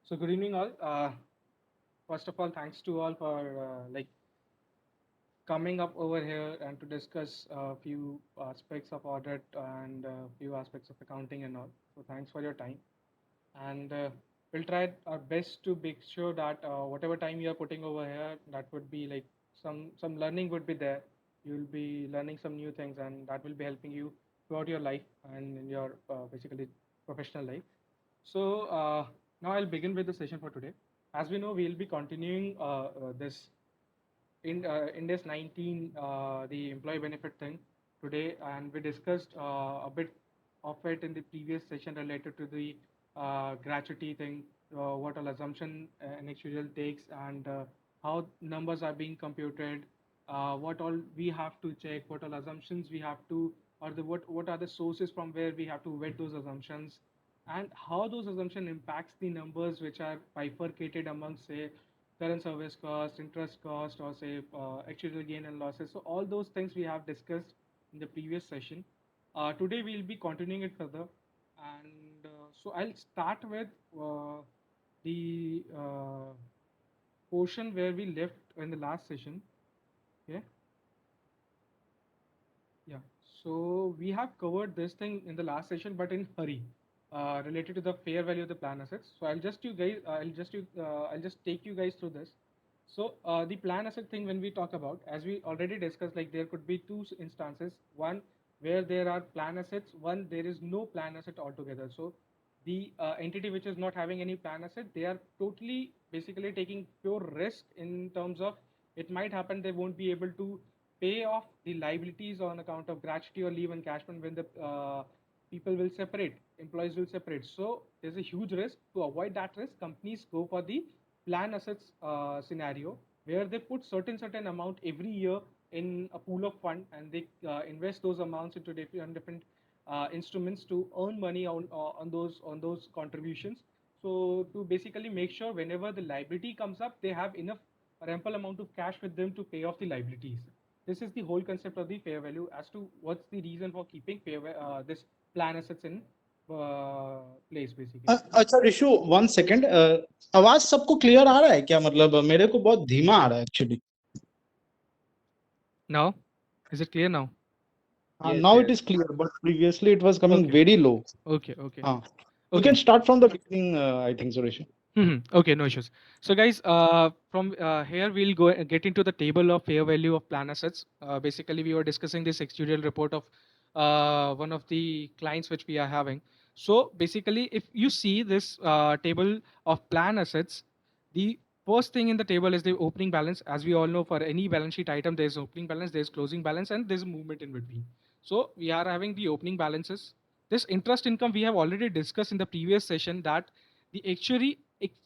So good evening all. First of all, thanks to all for coming up over here and to discuss a few aspects of audit and a few aspects of accounting and all. So thanks for your time. And we'll try our best to make sure that whatever time you are putting over here, that would be like some learning would be there. You'll be learning some new things, and that will be helping you throughout your life and in your basically professional life. So now I'll begin with the session for today. As we know, we'll be continuing this in this 19 the employee benefit thing today, and we discussed a bit of it in the previous session related to the gratuity thing, what all assumption an actuarial takes, and how numbers are being computed, what all we have to check, what all assumptions we have to, or what are the sources from where we have to vet those assumptions, and how those assumption impacts the numbers which are bifurcated among, say, current service cost, interest cost, or say actuarial gain and losses. So all those things we have discussed in the previous session. Today we'll be continuing it further, and so I'll start with the portion where we left in the last session. Okay. Yeah. So we have covered this thing in the last session, but in hurry, related to the fair value of the plan assets. So I'll just take you guys through this. So the plan asset thing, when we talk about, as we already discussed, like there could be two instances. One where there are plan assets. One there is no plan asset altogether. So the entity which is not having any plan asset, they are totally basically taking pure risk in terms of, it might happen they won't be able to pay off the liabilities on account of gratuity or leave encashment when the people will separate, employees will separate. So there's a huge risk. To avoid that risk, companies go for the plan assets scenario, where they put certain amount every year in a pool of fund, and they invest those amounts into different instruments to earn money on those contributions. So to basically make sure whenever the liability comes up, they have enough or ample amount of cash with them to pay off the liabilities. This is the whole concept of the fair value, as to what's the reason for keeping this plan assets in place basically. अच्छा Rishu, one second. आवाज सबको clear आ रहा है क्या? मतलब मेरे को बहुत धीमा आ रहा है actually. Now, is it clear now? Yes, now it yes. Is clear, but previously it was coming Okay. Very low. Okay. हाँ, you Okay. can start from the beginning, I think so, Rishi. Okay, no issues. So, guys, from here we'll go get into the table of fair value of plan assets. Basically, we were discussing this actuarial report of one of the clients which we are having. So, basically, if you see this table of plan assets, the first thing in the table is the opening balance. As we all know, for any balance sheet item, there's opening balance, there's closing balance, and there's a movement in between. So, we are having the opening balances. This interest income we have already discussed in the previous session, that the actuary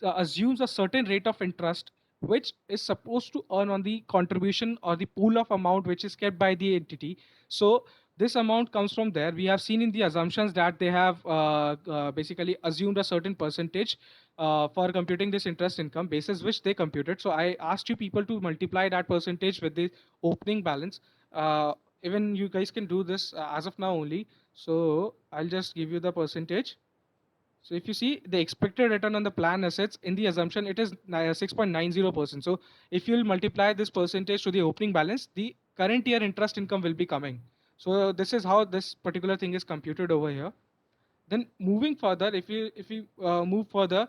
assumes a certain rate of interest which is supposed to earn on the contribution or the pool of amount which is kept by the entity. So this amount comes from there. We have seen in the assumptions that they have basically assumed a certain percentage for computing this interest income basis which they computed. So I asked you people to multiply that percentage with the opening balance. Even you guys can do this as of now only. So I'll just give you the percentage. So if you see the expected return on the plan assets in the assumption, it is 6.90%. So if you'll multiply this percentage to the opening balance, the current year interest income will be coming. So this is how this particular thing is computed over here. Then moving further, if you move further,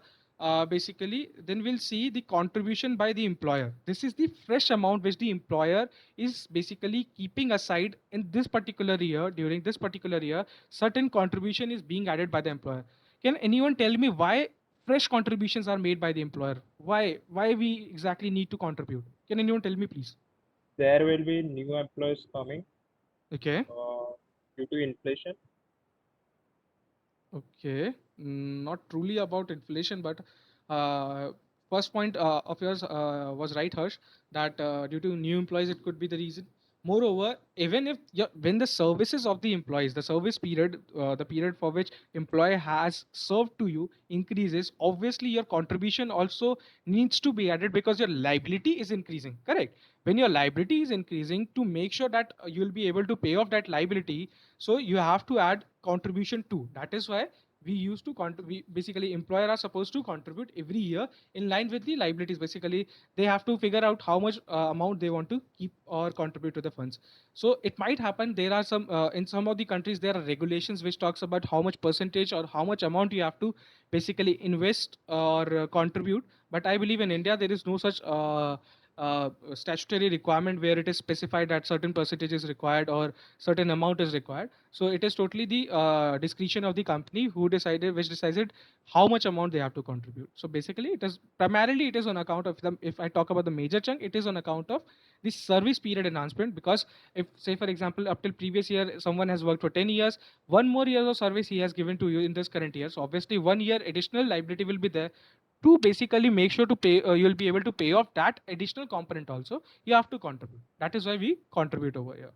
basically then we'll see the contribution by the employer. This is the fresh amount which the employer is basically keeping aside in this particular year. During this particular year, certain contribution is being added by the employer. Can anyone tell me why fresh contributions are made by the employer? Why we exactly need to contribute? Can anyone tell me, please? There will be new employees coming Okay. due to inflation. Okay, not truly about inflation, but uh, first point of yours was right, Harsh, that due to new employees, it could be the reason. Moreover, even if when the services of the employees, the service period, the period for which employee has served to you increases, obviously your contribution also needs to be added because your liability is increasing. Correct. When your liability is increasing, to make sure that you'll be able to pay off that liability, so you have to add contribution too. That is why we used to we basically employer are supposed to contribute every year in line with the liabilities. Basically, they have to figure out how much amount they want to keep or contribute to the funds. So it might happen there are some in some of the countries there are regulations which talks about how much percentage or how much amount you have to basically invest or contribute. But I believe in India there is no such statutory requirement where it is specified that certain percentage is required or certain amount is required. So it is totally the discretion of the company who decided which decided how much amount they have to contribute. So basically it is primarily it is on account of them. If I talk about the major chunk, it is on account of the service period enhancement. Because if say for example up till previous year someone has worked for 10 years, one more year of service he has given to you in this current year, so obviously 1 year additional liability will be there to basically make sure to pay you'll be able to pay off that additional component also. You have to contribute. That is why we contribute over here.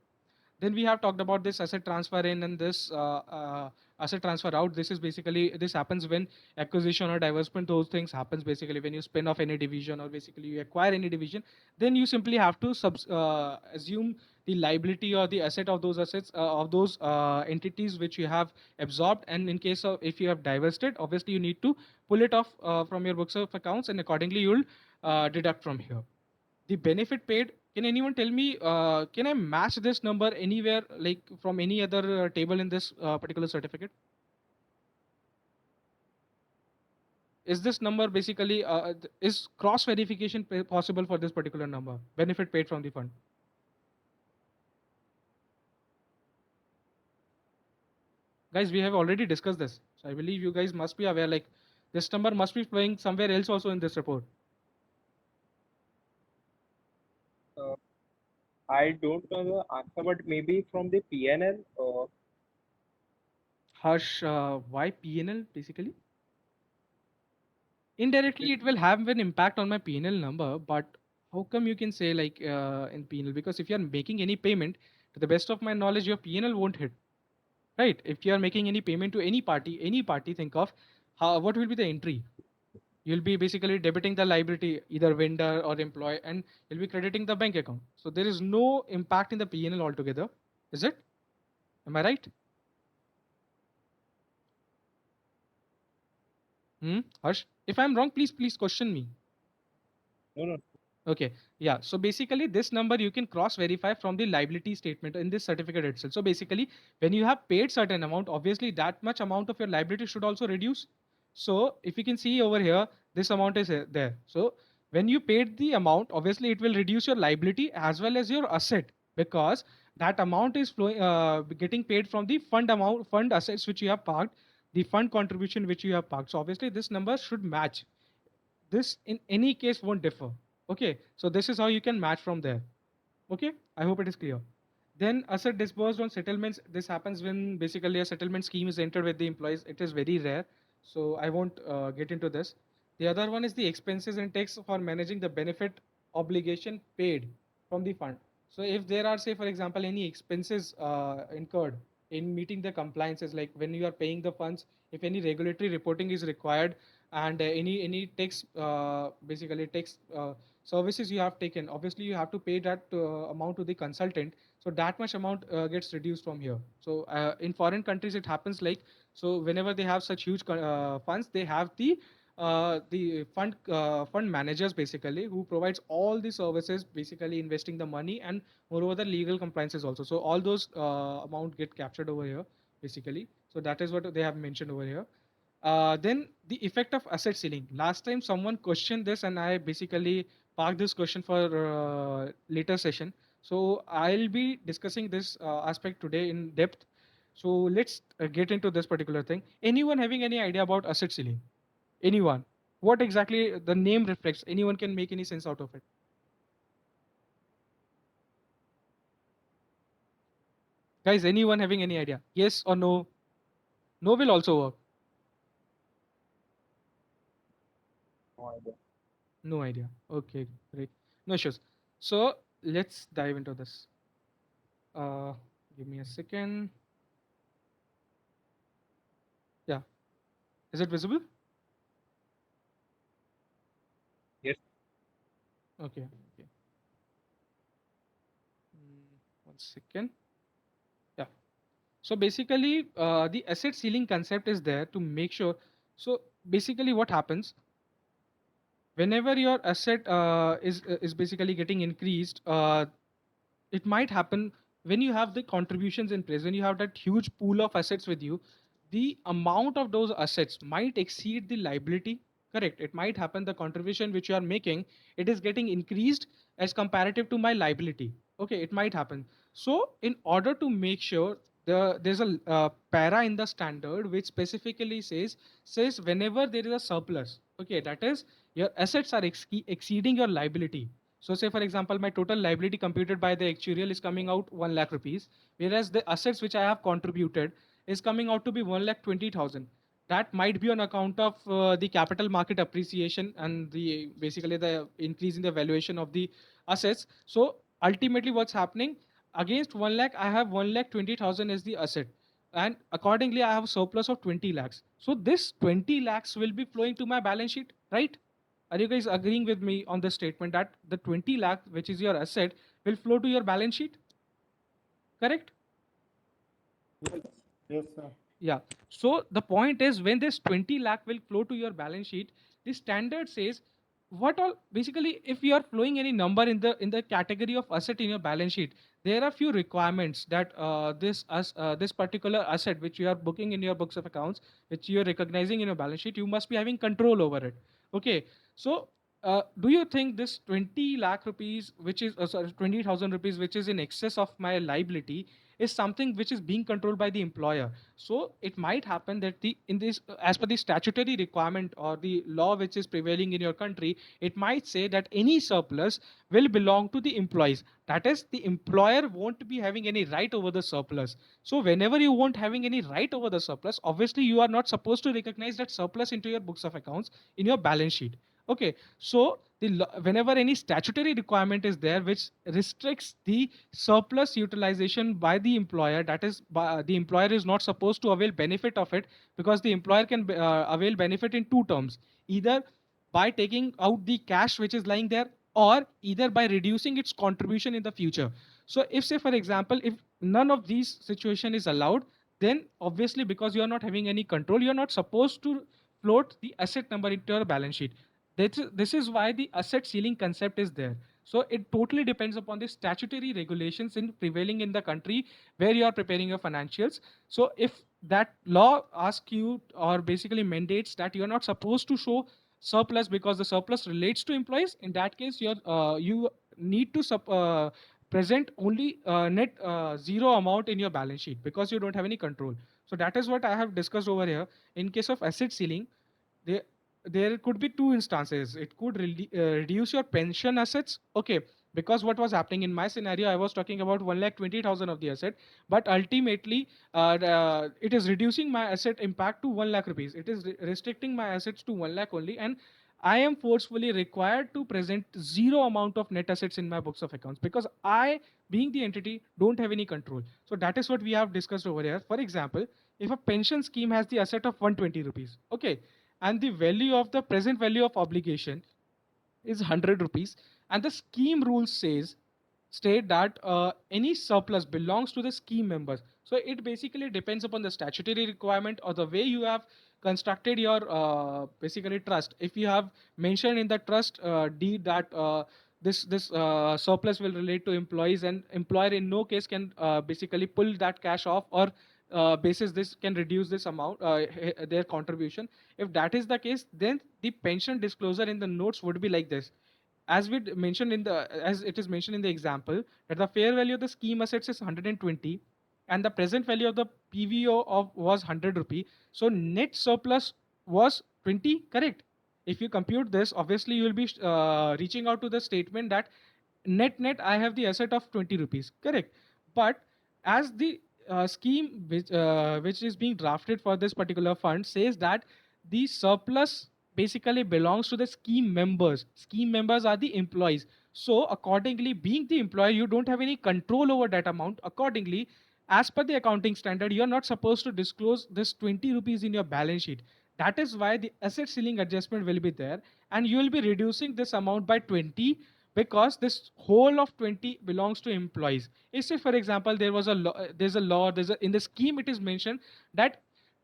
Then we have talked about this asset transfer in and this asset transfer out. This is basically this happens when acquisition or divestment, those things happens basically when you spin off any division or basically you acquire any division. Then you simply have to assume the liability or the asset of those assets of those entities which you have absorbed. And in case of if you have divested, obviously you need to pull it off from your books of accounts, and accordingly you'll deduct from here. The benefit paid, can anyone tell me, can I match this number anywhere, like from any other table in this particular certificate? Is this number basically, is cross verification possible for this particular number, benefit paid from the fund? Guys, we have already discussed this. So I believe you guys must be aware, like this number must be flowing somewhere else also in this report. Uh, I don't know the answer, but maybe from the PNL. Harsh, why PNL basically? It Indirectly is, it will have an impact on my P&L number, but how come you can say like in P&L? Because if you are making any payment, to the best of my knowledge, your P&L won't hit, right? If you are making any payment to any party, think of how what will be the entry. You'll be basically debiting the liability, either vendor or employee, and you'll be crediting the bank account. So there is no impact in the P&L altogether, is it? Am I right? Hmm? Harsh, if I'm wrong, please question me. no, no. Okay, yeah. So basically, this number you can cross verify from the liability statement in this certificate itself. So basically, when you have paid certain amount, obviously that much amount of your liability should also reduce. So if you can see over here, this amount is there. So when you paid the amount, obviously it will reduce your liability as well as your asset, because that amount is flowing, getting paid from the fund assets which you have parked, the fund contribution which you have parked. So obviously this number should match. This in any case won't differ. Okay, so this is how you can match from there. Okay, I hope it is clear. Then asset disbursed on settlements. This happens when basically a settlement scheme is entered with the employees. It is very rare, so I won't get into this. The other one is the expenses and tax for managing the benefit obligation paid from the fund. So if there are, say, for example, any expenses incurred in meeting the compliances, like when you are paying the funds, if any regulatory reporting is required, and any tax basically tax services you have taken, obviously you have to pay that amount to the consultant. So that much amount gets reduced from here. So in foreign countries it happens like, so whenever they have such huge funds, they have the fund managers basically who provides all the services, basically investing the money, and moreover the legal compliances also. So all those amount get captured over here basically. So that is what they have mentioned over here. Then the effect of asset ceiling. Last time someone questioned this, and I basically parked this question for later session. So I'll be discussing this aspect today in depth. So let's get into this particular thing. Anyone having any idea about asset ceiling? Anyone? What exactly the name reflects? Anyone can make any sense out of it? Guys, anyone having any idea? Yes or no? No will also work. No idea. No idea. Okay, great. No issues. So let's dive into this. Uh, Give me a second. Yeah, is it visible? Yes. Okay. Okay. One second. Yeah. So basically, the asset ceiling concept is there to make sure. So basically, what happens whenever your asset is basically getting increased, it might happen when you have the contributions in place, when you have that huge pool of assets with you, the amount of those assets might exceed the liability. Correct, it might happen the contribution which you are making, it is getting increased as comparative to my liability. Okay, it might happen. So in order to make sure, there's a para in the standard which specifically says whenever there is a surplus, okay, that is your assets are exceeding your liability. So say for example, my total liability computed by the actuarial is coming out 1 lakh rupees, whereas the assets which I have contributed is coming out to be 1 lakh 20,000. That might be on account of the capital market appreciation and the basically the increase in the valuation of the assets. So ultimately what's happening, against 1 lakh, I have 1 lakh 20,000 as the asset. And accordingly, I have a surplus of 20 lakhs. So this 20 lakhs will be flowing to my balance sheet, right? Are you guys agreeing with me on the statement that the 20 lakh, which is your asset, will flow to your balance sheet? Correct? Yes, sir. Yeah. So the point is, when this 20 lakh will flow to your balance sheet, the standard says what all basically, if you are flowing any number in the category of asset in your balance sheet, there are few requirements that this particular asset which you are booking in your books of accounts, which you are recognizing in your balance sheet, you must be having control over it. Okay. So do you think this 20 lakh rupees, which is sorry, 20,000 rupees, which is in excess of my liability, is something which is being controlled by the employer? So it might happen that the in this as per the statutory requirement or the law which is prevailing in your country, it might say that any surplus will belong to the employees. That is, the employer won't be having any right over the surplus. So whenever you won't having any right over the surplus, obviously you are not supposed to recognize that surplus into your books of accounts in your balance sheet. Okay, so whenever any statutory requirement is there which restricts the surplus utilization by the employer, that is, the employer is not supposed to avail benefit of it, because the employer can avail benefit in two terms: either by taking out the cash which is lying there, or either by reducing its contribution in the future. So if, say for example, if none of these situation is allowed, then obviously, because you are not having any control, you are not supposed to float the asset number into your balance sheet. This is why the asset ceiling concept is there. So it totally depends upon the statutory regulations in prevailing in the country where you are preparing your financials. So if that law asks you, or basically mandates, that you are not supposed to show surplus because the surplus relates to employees, in that case you need to present only net zero amount in your balance sheet, because you don't have any control. So that is what I have discussed over here. In case of asset ceiling, there there could be two instances. It could reduce your pension assets. Okay, because what was happening in my scenario, I was talking about 1 lakh 20,000 of the asset, but ultimately it is reducing my asset impact to 1 lakh rupees. It is restricting my assets to 1 lakh only, and I am forcefully required to present zero amount of net assets in my books of accounts, because I, being the entity, don't have any control. So that is what we have discussed over here. For example, if a pension scheme has the asset of 120 rupees, okay, and the value of the present value of obligation is 100 rupees, and the scheme rules state that any surplus belongs to the scheme members. So it basically depends upon the statutory requirement or the way you have constructed your basically trust. If you have mentioned in the trust deed that this surplus will relate to employees, and employer in no case can basically pull that cash off, or basis this can reduce this amount, their contribution. If that is the case, then the pension disclosure in the notes would be like this: as we mentioned in the as it is mentioned in the example, that the fair value of the scheme assets is 120, and the present value of the PVO of was 100 rupee. So net surplus was 20. Correct? If you compute this, obviously you will be reaching out to the statement that net I have the asset of 20 rupees. Correct? But as the scheme which is being drafted for this particular fund says that the surplus basically belongs to the scheme members. Scheme members are the employees. So accordingly, being the employer, you don't have any control over that amount. Accordingly, as per the accounting standard, you're not supposed to disclose this 20 rupees in your balance sheet. That is why the asset ceiling adjustment will be there, and you will be reducing this amount by 20, because this whole of 20 belongs to employees. If say, for example, there was a there's a law, in the scheme it is mentioned that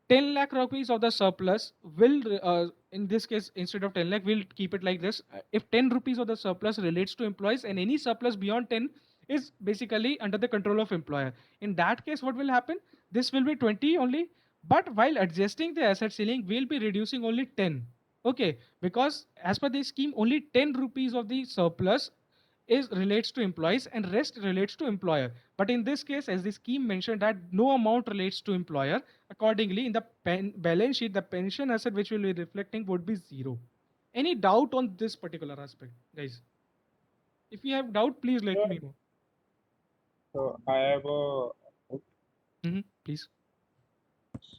10 lakh rupees of the surplus will, in this case, instead of 10 lakh, we'll keep it like this. If 10 rupees of the surplus relates to employees and any surplus beyond 10 is basically under the control of employer. In that case, what will happen? This will be 20 only, but while adjusting the asset ceiling, we'll be reducing only 10. Okay, because as per the scheme, only 10 rupees of the surplus is relates to employees and rest relates to employer. But in this case, as the scheme mentioned that no amount relates to employer, accordingly in the balance sheet, the pension asset which will be reflecting would be zero. Any doubt on this particular aspect, guys? If you have doubt, please let me know. So I have a Please.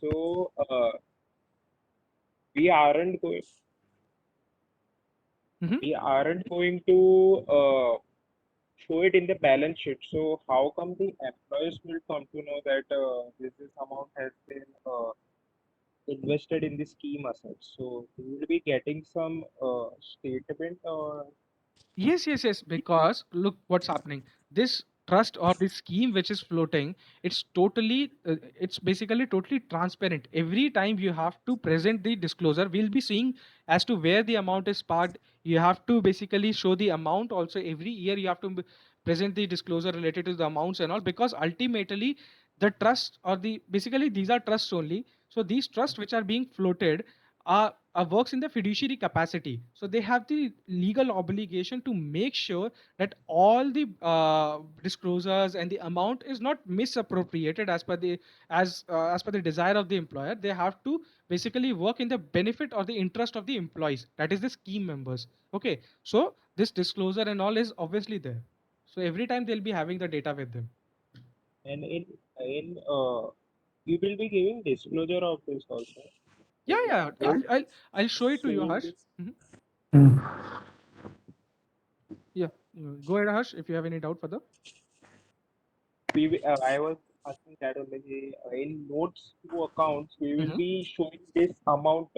so we aren't going Mhm. we aren't going to show it in the balance sheet. So how come the employees will come to know that this amount has been invested in the scheme assets? So we will be getting some statement or Yes. Because look what's happening. This trust or this scheme which is floating, it's basically totally transparent. Every time you have to present the disclosure, we'll be seeing as to where the amount is parked. You have to basically show the amount also. Every year you have to present the disclosure related to the amounts and all, because ultimately the trust or the basically these are trusts only. So these trusts which are being floated works in the fiduciary capacity. So they have the legal obligation to make sure that all the disclosures and the amount is not misappropriated as per the desire of the employer. They have to basically work in the benefit or the interest of the employees. That is the scheme members. Okay, so this disclosure and all is obviously there. So every time they'll be having the data with them. and in you will be giving disclosure of this also. Yeah. I'll show it to you, Showing Harsh. this. Mhm. Hmm. Yeah, go ahead, Harsh, if you have any doubt further. I was asking that only in notes to accounts, we will Mhm. be showing this amount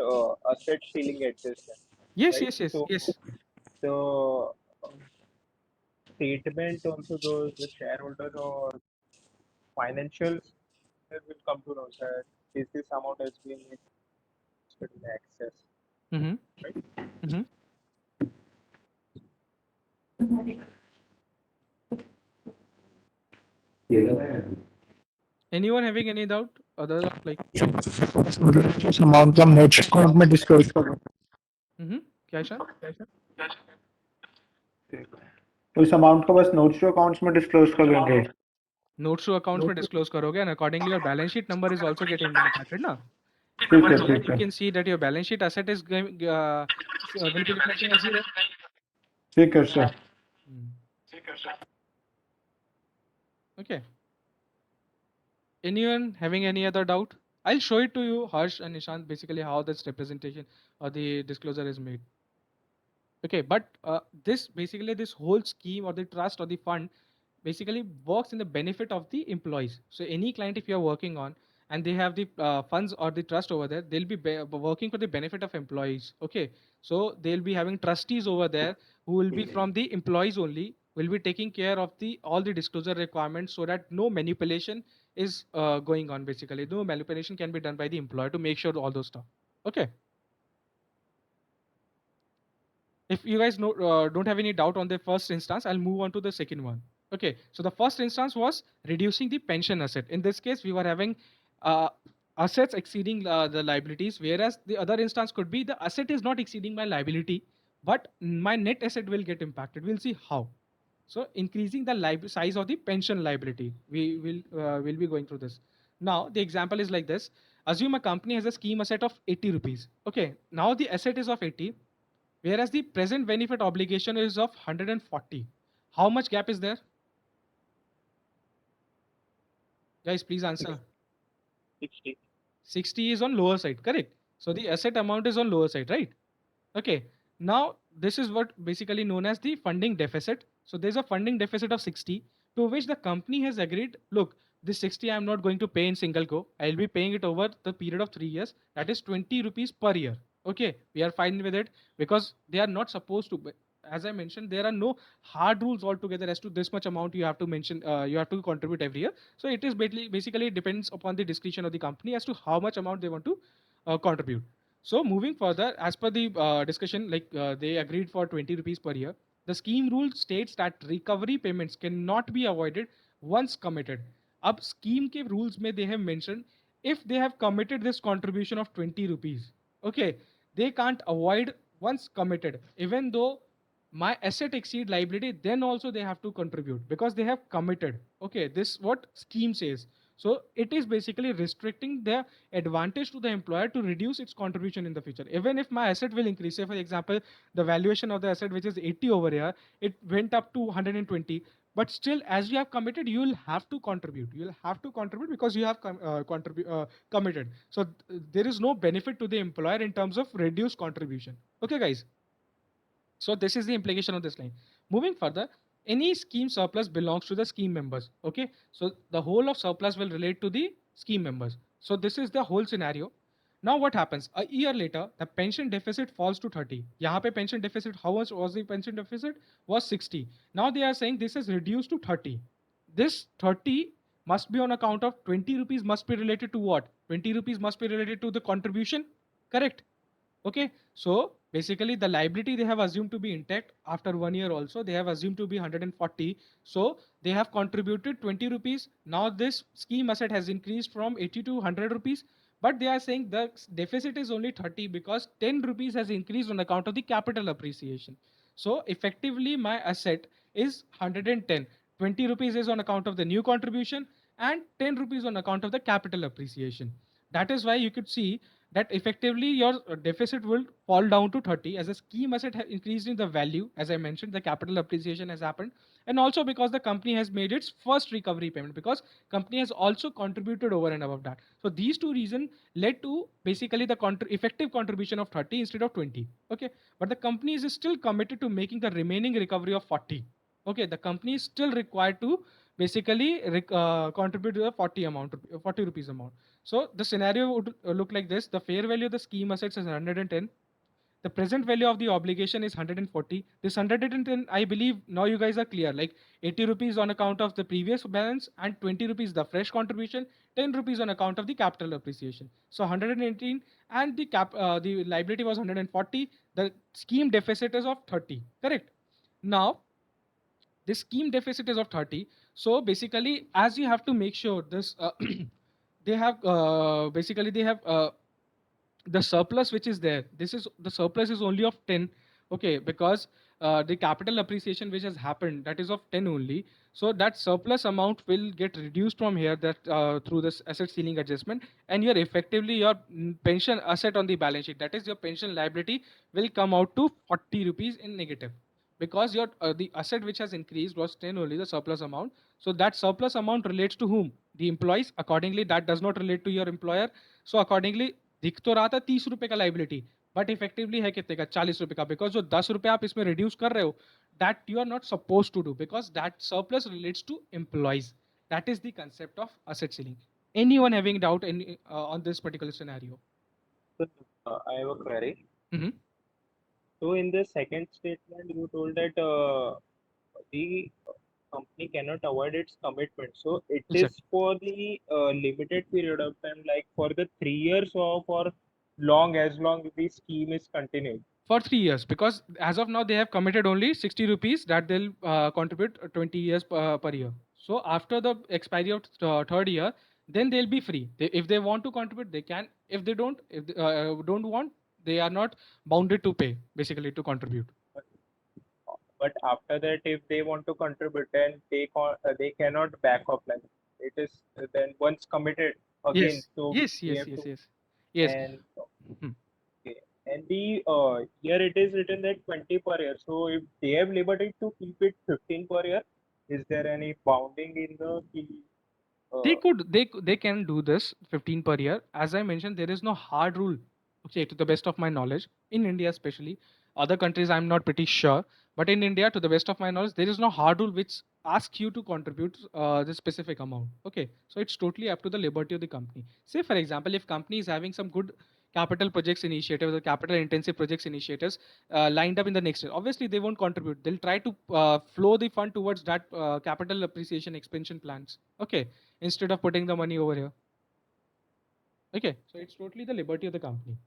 asset ceiling adjustment, Yes, right? yes, yes, So yes. the statement also those the shareholders or financials they will come to know that this amount has been invested in excess, Mm-hmm. right? Mm-hmm. Anyone having any doubt? Other like, इस amount का net account में disclose करो mm-hmm. क्या है, Ishan? तो इस amount को बस नोट्स टू अकाउंट्स में डिस्क्लोज कर देंगे Notes to accounts में disclose करोगे, and accordingly your balance sheet number is also getting impacted, na? ठीक है So that ठीक you है can see that your balance sheet asset is going, will be reflecting as zero. ठीक है sir Mm. Okay. Anyone having any other doubt? I'll show it to you, Harsh and Nishant, basically how this representation or the disclosure is made. Okay, but this basically this whole scheme or the trust or the fund basically works in the benefit of the employees. So any client, if you're working on and they have the funds or the trust over there, they'll be working for the benefit of employees. Okay, so they'll be having trustees over there who will be from the employees only, will be taking care of the all the disclosure requirements so that no manipulation is going on. Basically, no manipulation can be done by the employer to make sure all those stuff. Okay. If you guys don't have any doubt on the first instance, I'll move on to the second one. Okay, so the first instance was reducing the pension asset. In this case, we were having uh, assets exceeding the liabilities, whereas the other instance could be the asset is not exceeding my liability, but my net asset will get impacted. We'll see how. So increasing the size of the pension liability, we will be going through this. Now the example is like this: assume a company has a scheme asset of 80 rupees. Okay, now the asset is of 80, whereas the present benefit obligation is of 140. How much gap is there? Guys, please answer. 60. 60 is on lower side, correct? So the asset amount is on lower side, right? Okay. Now this is what basically known as the funding deficit. So there's a funding deficit of 60 to which the company has agreed, look, this 60 I'm not going to pay in single go. I'll be paying it over the period of 3 years. That is 20 rupees per year. Okay, we are fine with it because they are not supposed to. as I mentioned, there are no hard rules altogether as to this much amount you have to mention, you have to contribute every year. So it is basically depends upon the discretion of the company as to how much amount they want to contribute. So moving further, as per the discussion, like they agreed for 20 rupees per year. The scheme rule states that recovery payments cannot be avoided once committed. Up scheme के rules में they have mentioned if they have committed this contribution of 20 rupees, okay, they can't avoid once committed, even though my asset exceed liability, then also they have to contribute because they have committed. Okay, this what scheme says. So it is basically restricting the advantage to the employer to reduce its contribution in the future. Even if my asset will increase, say for example, the valuation of the asset which is 80 over here, it went up to 120, but still as you have committed, you will have to contribute. You will have to contribute because you have committed. So there is no benefit to the employer in terms of reduced contribution. Okay, guys. So this is the implication of this line. Moving further, any scheme surplus belongs to the scheme members. Okay, so the whole of surplus will relate to the scheme members. So this is the whole scenario. Now what happens? A year later, the pension deficit falls to 30. यहाँ पे pension deficit, how much was the pension deficit? Was 60. Now they are saying this is reduced to 30. This 30 must be on account of 20 rupees must be related to what? 20 rupees must be related to the contribution. Correct. Okay, so basically the liability they have assumed to be intact after 1 year also, they have assumed to be 140. So they have contributed 20 rupees. Now this scheme asset has increased from 80 to 100 rupees, but they are saying the deficit is only 30 because 10 rupees has increased on account of the capital appreciation. So effectively my asset is 110. 20 rupees is on account of the new contribution and 10 rupees on account of the capital appreciation. That is why you could see that effectively your deficit will fall down to 30 as a scheme asset increased in the value. As I mentioned, the capital appreciation has happened, and also because the company has made its first recovery payment, because company has also contributed over and above that. So these two reasons led to basically the effective contribution of 30 instead of 20. Okay, but the company is still committed to making the remaining recovery of 40. Okay, the company is still required to basically contribute to the 40 rupees amount. So the scenario would look like this. The fair value of the scheme assets is 110. The present value of the obligation is 140. This 110, I believe now you guys are clear. Like 80 rupees on account of the previous balance and 20 rupees the fresh contribution, 10 rupees on account of the capital appreciation. So 118 and the liability was 140. The scheme deficit is of 30. Correct. Now this scheme deficit is of 30. So basically, as you have to make sure this they have basically they have the surplus which is there, this is the surplus is only of 10. Okay, because the capital appreciation which has happened, that is of 10 only. So that surplus amount will get reduced from here, that through this asset ceiling adjustment, and your effectively your pension asset on the balance sheet, that is your pension liability, will come out to 40 rupees in negative, because your the asset which has increased was 10 only, the surplus amount. So that surplus amount relates to whom? The employees. Accordingly that does not relate to your employer. So accordingly दिख तो रहा था 30 रुपए का liability, but effectively है कितने का? 40 रुपए का, बिकॉज जो 10 रुपए आप इसमें रिड्यूस कर रहे हो, that you are not suppose to do, because that surplus relates to employees. That is the concept of asset ceiling. Anyone having doubt on this particular scenario? So, I have a query. Mhm. So in the second statement, you told that the company cannot avoid its commitment. So it is Exactly. for the limited period of time, like for the 3 years or for as long the scheme is continued. For 3 years, because as of now they have committed only 60 rupees that they'll contribute 20 years per year. So after the expiry of third year, then they'll be free. If they want to contribute, they can. If they don't, if they, don't want, they are not bounded to pay, basically to contribute. But after that, if they want to contribute, then they cannot back off. Like it is then once committed again. Yes, So yes, we yes, have yes, to yes, yes. and Hmm. okay. And the here it is written that 20 per year. So if they have liberty to keep it 15 per year, is there any bounding in the They uh, could, they can do this 15 per year. As I mentioned, there is no hard rule. Okay, to the best of my knowledge, in India especially, other countries I'm not pretty sure, but in India, to the best of my knowledge, there is no hard rule which asks you to contribute the specific amount. Okay, so it's totally up to the liberty of the company. Say for example, if company is having some good capital projects initiatives or capital intensive projects initiatives lined up in the next year. Obviously, they won't contribute. They'll try to flow the fund towards that capital appreciation expansion plans. Okay, instead of putting the money over here. Okay, so it's totally the liberty of the company.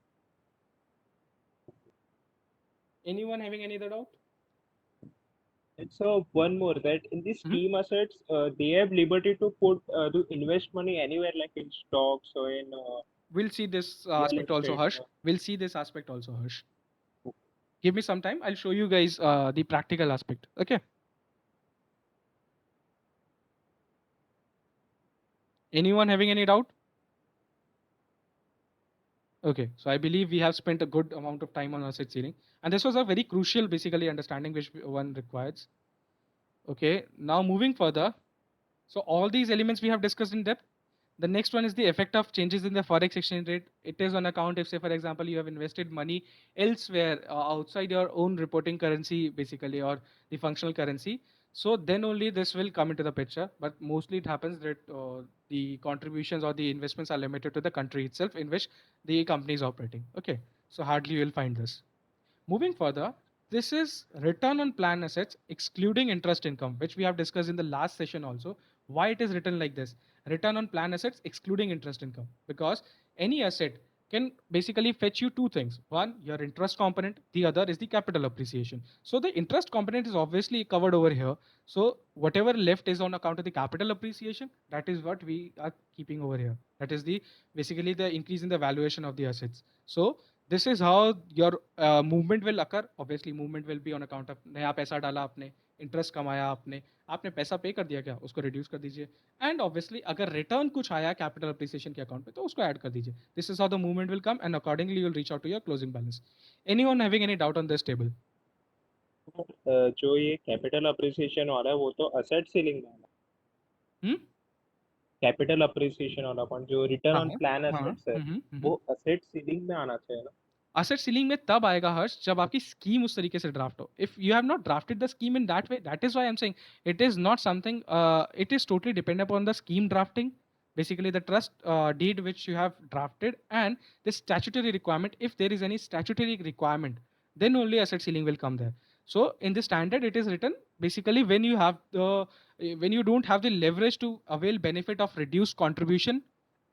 Anyone having any other doubt? And so one more that in these Mhm. scheme assets, they have liberty to put to invest money anywhere, like in stocks or in We'll see this real aspect also, estate. Harsh. We'll see this aspect also, Harsh. Give me some time. I'll show you guys the practical aspect. Okay. Anyone having any doubt? Okay, so I believe we have spent a good amount of time on asset ceiling, and this was a very crucial, basically, understanding which one requires. Okay, now moving further. So all these elements we have discussed in depth. The next one is the effect of changes in the forex exchange rate. It is on account if, say, for example, you have invested money elsewhere outside your own reporting currency, basically, or the functional currency. So then only this will come into the picture. But mostly it happens that the contributions or the investments are limited to the country itself in which the company is operating. Okay, so hardly you will find this. Moving further, this is return on plan assets excluding interest income, which we have discussed in the last session also. Why it is written like this? Return on plan assets excluding interest income. Because any asset can basically fetch you two things. One, your interest component. The other is the capital appreciation. So the interest component is obviously covered over here. So whatever left is on account of the capital appreciation, that is what we are keeping over here. That is the basically the increase in the valuation of the assets. So this is how your movement will occur. Obviously movement will be on account of नया पैसा डाला आपने, interest कमाया आपने, आपने पैसा पे कर दिया क्या, उसको रिड्यूस कर दीजिए. एंड ऑब्वियसली अगर रिटर्न कुछ आया कैपिटल अप्रिसिएशन के अकाउंट पे तो उसको ऐड कर दीजिए. This is how the movement will come and accordingly you will reach out to your closing balance. Anyone having any doubt on this table? जो ये कैपिटल अप्रिसिएशन वाला है वो तो असेट सीलिंग में है. कैपिटल अप्रिसिएशन वाला पॉइंट जो रिटर्न हाँ ऑन है. प्लान हाँ. एसेट्स है वो असेट सीलिंग में आना चाहिए ना. असेट सीलिंग में तब आएगा हर्ष जब आपकी स्कीम उस तरीके से ड्राफ्ट हो. If you have not drafted the scheme in that way, that is why I am saying it is not something, it is totally depend upon the scheme drafting, basically the trust deed which you have drafted, and the statutory requirement. If there is any statutory requirement, then only asset ceiling will come there. So in the standard it is written basically when you have the when you don't have the leverage to avail benefit of reduced contribution,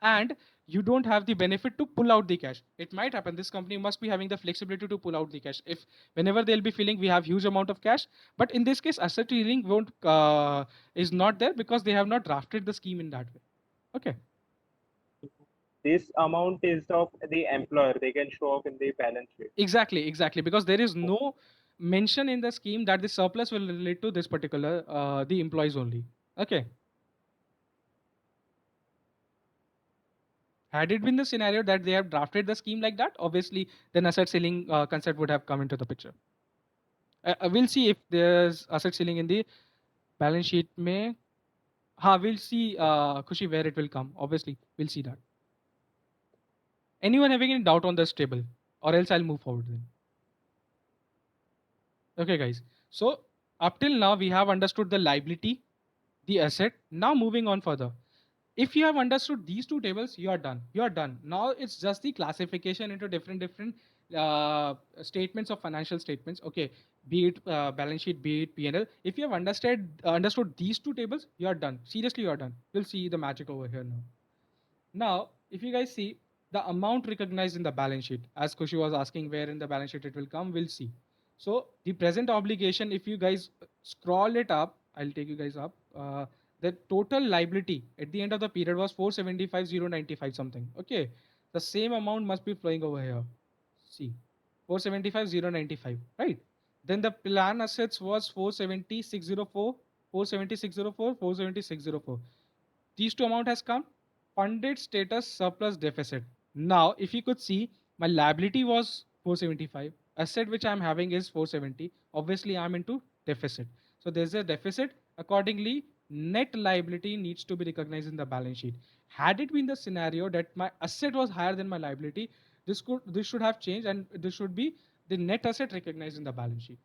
and you don't have the benefit to pull out the cash. It might happen this company must be having the flexibility to pull out the cash if whenever they'll be feeling we have huge amount of cash. But in this case asset ceiling won't is not there because they have not drafted the scheme in that way. Okay. This amount is of the employer. They can show off in the balance sheet. Exactly, because there is no mention in the scheme that the surplus will relate to this particular the employees only. Okay. Had it been the scenario that they have drafted the scheme like that, obviously then asset ceiling concept would have come into the picture. We'll see if there's asset ceiling in the balance sheet. May, ha, we'll see, Khushi, where it will come. Obviously, we'll see that. Anyone having any doubt on this table, or else I'll move forward then. Okay, guys. So up till now, we have understood the liability, the asset. Now moving on further. If you have understood these two tables, you are done. You are done. Now it's just the classification into different statements of financial statements. Okay, be it balance sheet, be it P&L. If you have understood these two tables, you are done. Seriously, you are done. You'll see the magic over here now. Now, if you guys see the amount recognized in the balance sheet, as Kushi was asking where in the balance sheet it will come, we'll see. So the present obligation, if you guys scroll it up, I'll take you guys up. The total liability at the end of the period was 475,095 something. Okay, the same amount must be flowing over here. See, 475,095, right? Then the plan assets was 47604, 47604, 47604. These two amount has come. Funded status surplus deficit. Now, if you could see, my liability was 475. Asset which I'm having is 470. Obviously, I'm into deficit. So there's a deficit. Accordingly, net liability needs to be recognized in the balance sheet. Had it been the scenario that my asset was higher than my liability, this should have changed, and this should be the net asset recognized in the balance sheet.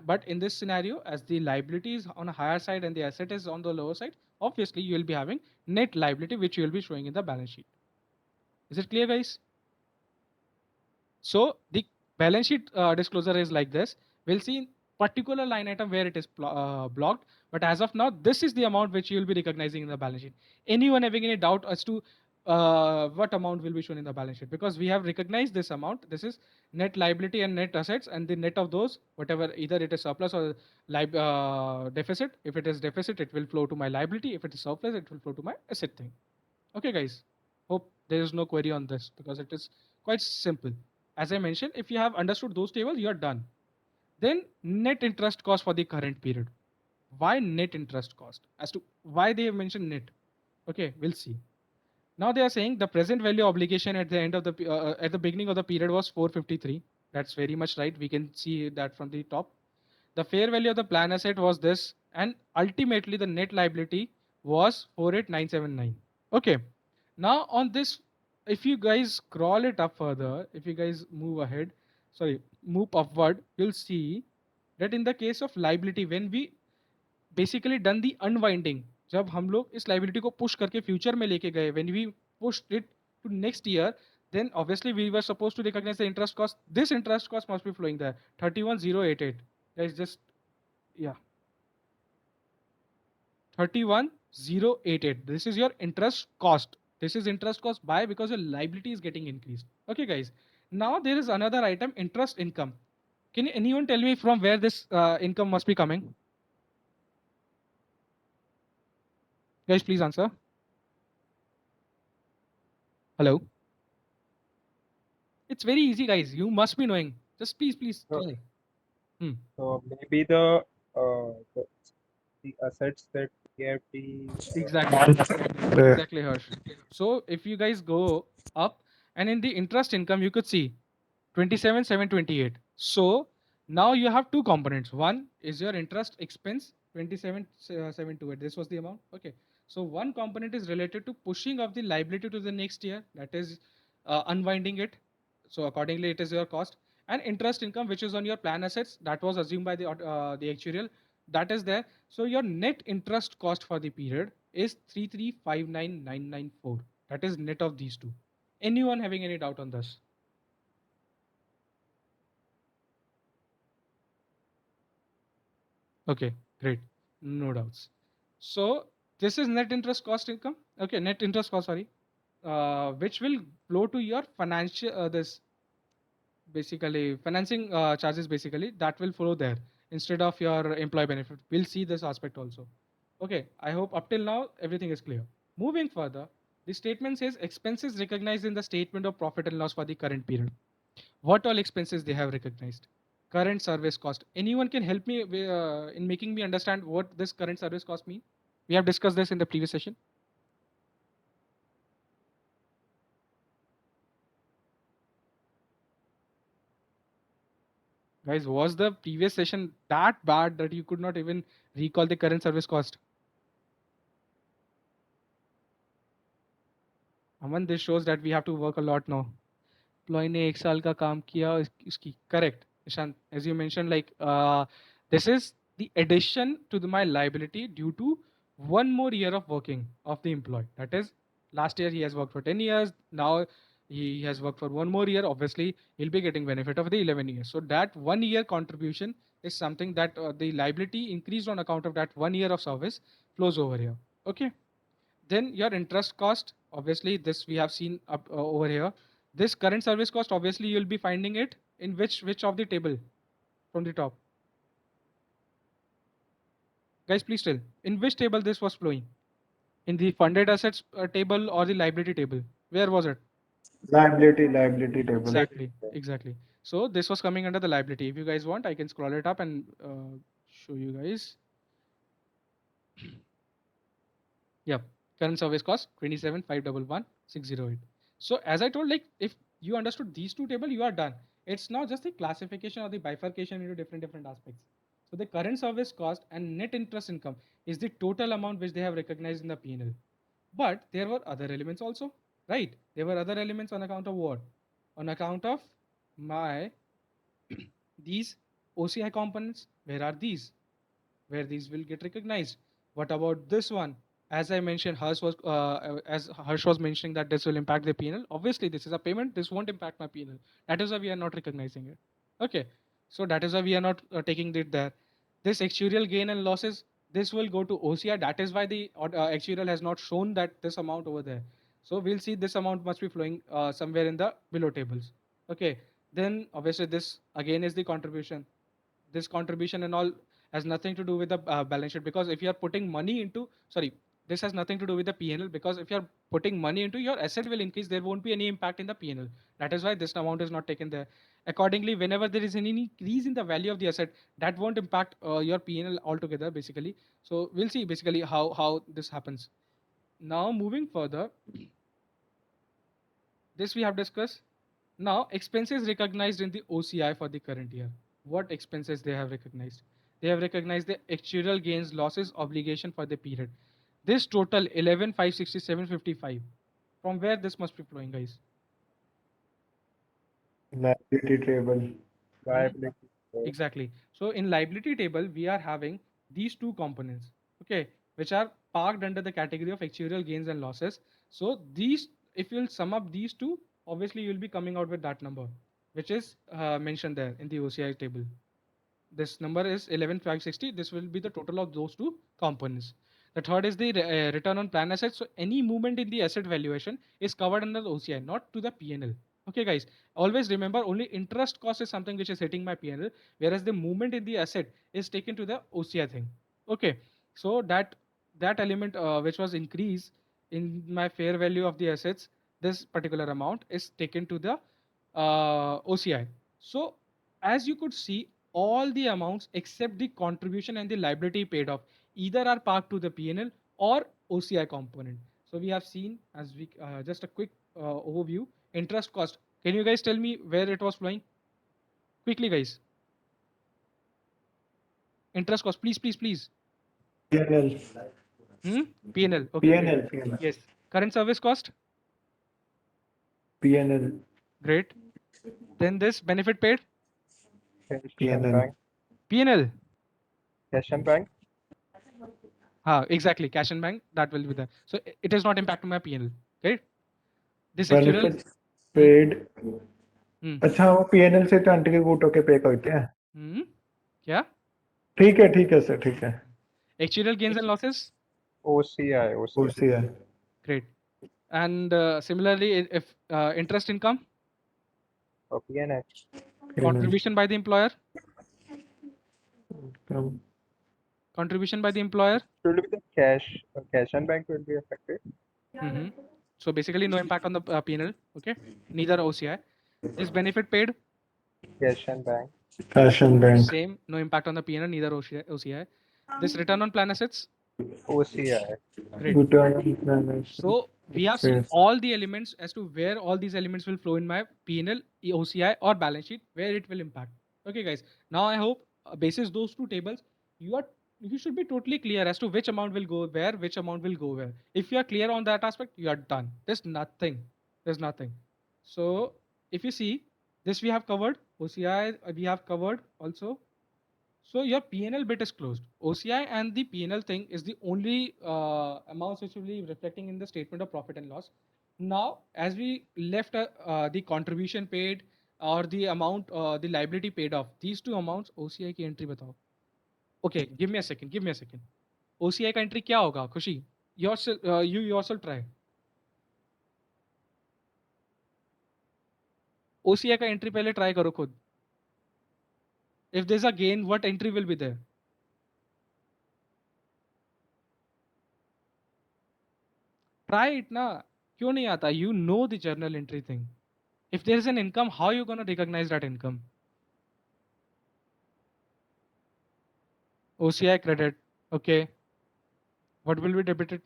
But in this scenario, as the liability is on a higher side and the asset is on the lower side, obviously you will be having net liability, which you will be showing in the balance sheet. Is it clear, guys? So the balance sheet disclosure is like this. We'll see in particular line item where it is blocked. But as of now, this is the amount which you will be recognizing in the balance sheet. Anyone having any doubt as to what amount will be shown in the balance sheet? Because we have recognized this amount. This is net liability and net assets, and the net of those, whatever, either it is surplus or deficit. If it is deficit, it will flow to my liability. If it is surplus, it will flow to my asset thing. Okay, guys. Hope there is no query on this because it is quite simple. As I mentioned, if you have understood those tables, you are done. Then net interest cost for the current period. Why net interest cost? As to why they have mentioned net. Okay, we'll see. Now they are saying the present value obligation at the end of the at the beginning of the period was 453. That's very much right. We can see that from the top. The fair value of the plan asset was this, and ultimately the net liability was 48979. Okay. Now on this, if you guys scroll it up further, if you guys move ahead, sorry, move upward, you'll see that in the case of liability, when we basically done the unwinding, जब हम लोग इस liability को push करके future में लेके गए, when we pushed it to next year, then obviously we were supposed to recognize the interest cost. This interest cost must be flowing there. 31088. Guys, just yeah. 31088. This is your interest cost. This is interest cost by because your liability is getting increased. Okay, guys. Now there is another item, interest income. Can anyone tell me from where this income must be coming? Guys, please answer. Hello. It's very easy, guys. You must be knowing. Just please So, tell. Hmm. so maybe the assets that gave the Exactly. Exactly, Harsh. So if you guys go up and in the interest income, you could see 27,728. So now you have two components. One is your interest expense, 27,728. This was the amount. Okay. So one component is related to pushing of the liability to the next year. That is unwinding it. So accordingly, it is your cost. And interest income, which is on your plan assets, that was assumed by the actuarial, that is there. So your net interest cost for the period is 3359994. That is net of these two. Anyone having any doubt on this? Okay, great. No doubts. So this is net interest cost income. Okay, net interest cost, sorry, which will flow to your financial this basically financing charges basically that will flow there instead of your employee benefit. We'll see this aspect also. Okay, I hope up till now everything is clear. Moving further, the statement says expenses recognized in the statement of profit and loss for the current period. What all expenses they have recognized? Current service cost. Anyone can help me in making me understand what this current service cost mean? We have discussed this in the previous session. Guys, was the previous session that bad that you could not even recall the current service cost? Aman, this shows that we have to work a lot now. Employee ने 1 साल का काम किया इसकी correct. Ishan, as you mentioned, like this is the addition to my liability due to one more year of working of the employee. That is, last year he has worked for 10 years. Now he has worked for one more year. Obviously, he'll be getting benefit of the 11 years. So that 1 year contribution is something that the liability increased on account of that 1 year of service flows over here. Okay. Then your interest cost, obviously this we have seen up over here. This current service cost, obviously you'll be finding it in which of the table from the top. Guys, please tell in which table this was flowing. In the funded assets table or the liability table? Where was it? Liability table. Exactly. So this was coming under the liability. If you guys want, I can scroll it up and show you guys. Yep. Current service cost 27,511,608. So as I told, like if you understood these two tables, you are done. It's not just the classification or the bifurcation into different aspects. So the current service cost and net interest income is the total amount which they have recognized in the P&L. But there were other elements also, right? There were other elements on account of what? On account of my these OCI components. Where are these? Where these will get recognized? What about this one? as I mentioned, as Harsh was mentioning that this will impact the P&L. Obviously, this is a payment. This won't impact my P&L. That is why we are not recognizing it. Okay, so that is why we are not taking it there. This actuarial gain and losses, this will go to OCI. That is why the actuarial has not shown that this amount over there. So we'll see this amount must be flowing somewhere in the below tables. Okay, then obviously this again is the contribution. This contribution and all has nothing to do with the balance sheet, because if you are putting money into, sorry, this has nothing to do with the P&L, because if you are putting money into, your asset will increase, there won't be any impact in the P&L. That is why this amount is not taken there. Accordingly, whenever there is any increase in the value of the asset, that won't impact your P&L altogether basically. So we'll see basically how this happens. Now moving further, this we have discussed. Now, expenses recognized in the OCI for the current year. What expenses they have recognized? They have recognized the actuarial gains losses obligation for the period. This total 11,567.55. From where this must be flowing, guys? Liability table. Liability. Exactly. So in liability table, we are having these two components, okay, which are parked under the category of actuarial gains and losses. So these, if you'll sum up these two, obviously you'll be coming out with that number, which is mentioned there in the OCI table. This number is 11,560. This will be the total of those two components. The third is the return on plan assets. So any movement in the asset valuation is covered under the OCI, not to the PNL. Okay, guys. Always remember, only interest cost is something which is hitting my PNL, whereas the movement in the asset is taken to the OCI thing. Okay, so that element which was increased in my fair value of the assets, this particular amount is taken to the OCI. So as you could see, all the amounts except the contribution and the liability paid off either are parked to the PNL or OCI component. So we have seen, as we just a quick overview, interest cost. Can you guys tell me where it was flowing? Quickly, guys. Interest cost, please, please, please. PNL. PNL. Okay, great. PNL. Yes. Current service cost. PNL. Great. Then this benefit paid. Cash and PNL. bank. PNL. Cash and bank. Exactly. Cash and bank. That will be there. So it is not impacting my PNL. Okay. This actuarial. Benefits paid. Hmm. अच्छा वो PNL से contribute होके पे करते हैं. क्या? ठीक है सर, ठीक है. Actuarial gains and losses. OCI. OCI. Great. And similarly, if interest income, PNL. contribution by the employer, Um, contribution by the employer. Should be the cash and bank will be affected. So basically, no impact on the P&L. Okay, neither OCI. This benefit paid, Cash and bank. Cash and bank. same, no impact on the P&L, neither OCI. This return on plan assets. OCI. Great. Return on plan. So we have seen Yes. all the elements as to where all these elements will flow in my P&L, OCI or balance sheet, where it will impact. Okay, guys. Now I hope basis those two tables, you should be totally clear as to which amount will go where, which amount will go where. If you are clear on that aspect, you are done. There's nothing. There's nothing. So if you see, this we have covered. OCI we have covered also. So your PNL bit is closed. OCI and the PNL thing is the only amounts which will be reflecting in the statement of profit and loss. Now, as we left the contribution paid or the amount, the liability paid off, these two amounts, OCI की entry बताओ. Okay, give me a second. Give me a second. OCI का entry क्या होगा? खुशी, you yourself try. OCI का entry पहले try करो खुद. If there's a gain, what entry will be there? Try it na. क्यों नहीं आता? You know the journal entry thing. If there is an income, how are you going to recognize that income? OCI credit. Okay. What will be debited?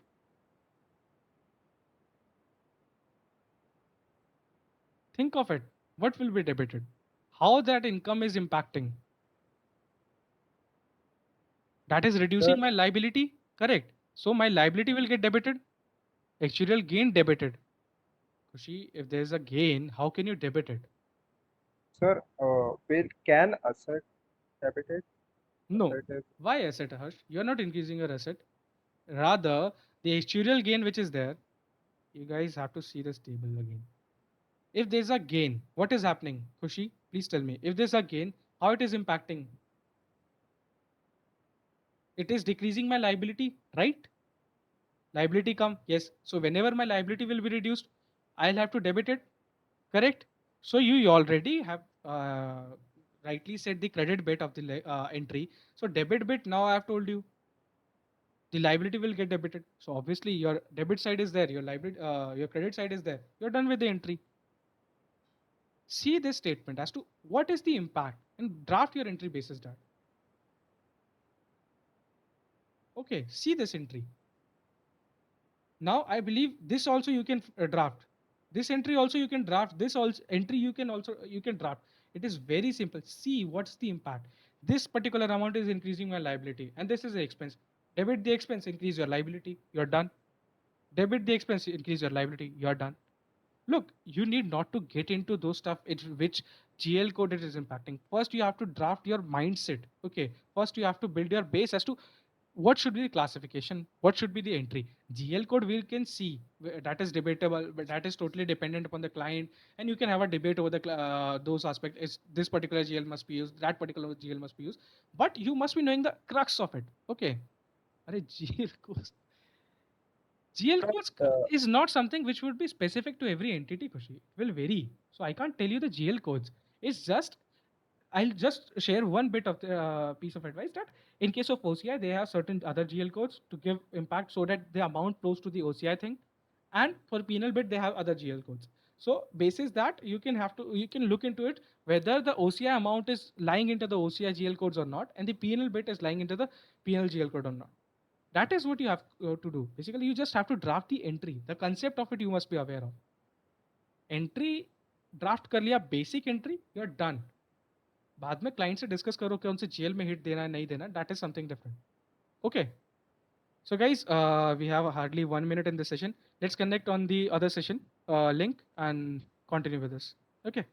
Think of it. What will be debited? How that income is impacting? That is reducing my liability. Correct. So my liability will get debited. Actuarial gain debited. Kushi, if there is a gain, how can you debit it? Sir, can asset debited? No. Asset is Why asset, Harsh? You are not increasing your asset. Rather, The actuarial gain which is there, you guys have to see this table again. If there's a gain, what is happening? Khushi, please tell me. If there's a gain, how it is impacting? It is decreasing my liability, right? Liability come, yes. So whenever my liability will be reduced, I'll have to debit it, correct? So you already have rightly said the credit bit of the entry. So debit bit, now I have told you the liability will get debited. So obviously your debit side is there, your liability, your credit side is there. You're done with the entry. See this statement as to what is the impact and draft your entry basis that. Okay, see this entry. Now I believe this also you can draft. This entry also you can draft. This also entry you can also you can draft. It is very simple. See what's the impact. This particular amount is increasing my liability, and this is the expense. Debit the expense, increase your liability. You're done. Debit the expense, increase your liability. You're done. Look, you need not to get into those stuff which GL code it is impacting. First, you have to draft your mindset. Okay. First, you have to build your base as to what should be the classification, what should be the entry. GL code we can see that is debatable, but that is totally dependent upon the client, and you can have a debate over the those aspects. Is this particular GL must be used, that particular GL must be used, but you must be knowing the crux of it. Okay. Are GL codes GL codes Uh, is not something which would be specific to every entity, Kushi. It will vary. So I can't tell you the GL codes. It's just I'll just share one bit of the piece of advice that in case of OCI, they have certain other GL codes to give impact so that the amount flows to the OCI thing, and for penal bit they have other GL codes. So basis that you can look into it whether the OCI amount is lying into the OCI GL codes or not, and the penal bit is lying into the penal GL code or not. That is what you have to do. Basically, you just have to draft the entry. The concept of it you must be aware of. Entry draft कर लिया, basic entry, you're done. बाद में client से discuss करो कि उनसे jail में hit देना है नहीं देना, that is something different. Okay. So guys, we have hardly 1 minute in this session. Let's connect on the other session link and continue with this. Okay.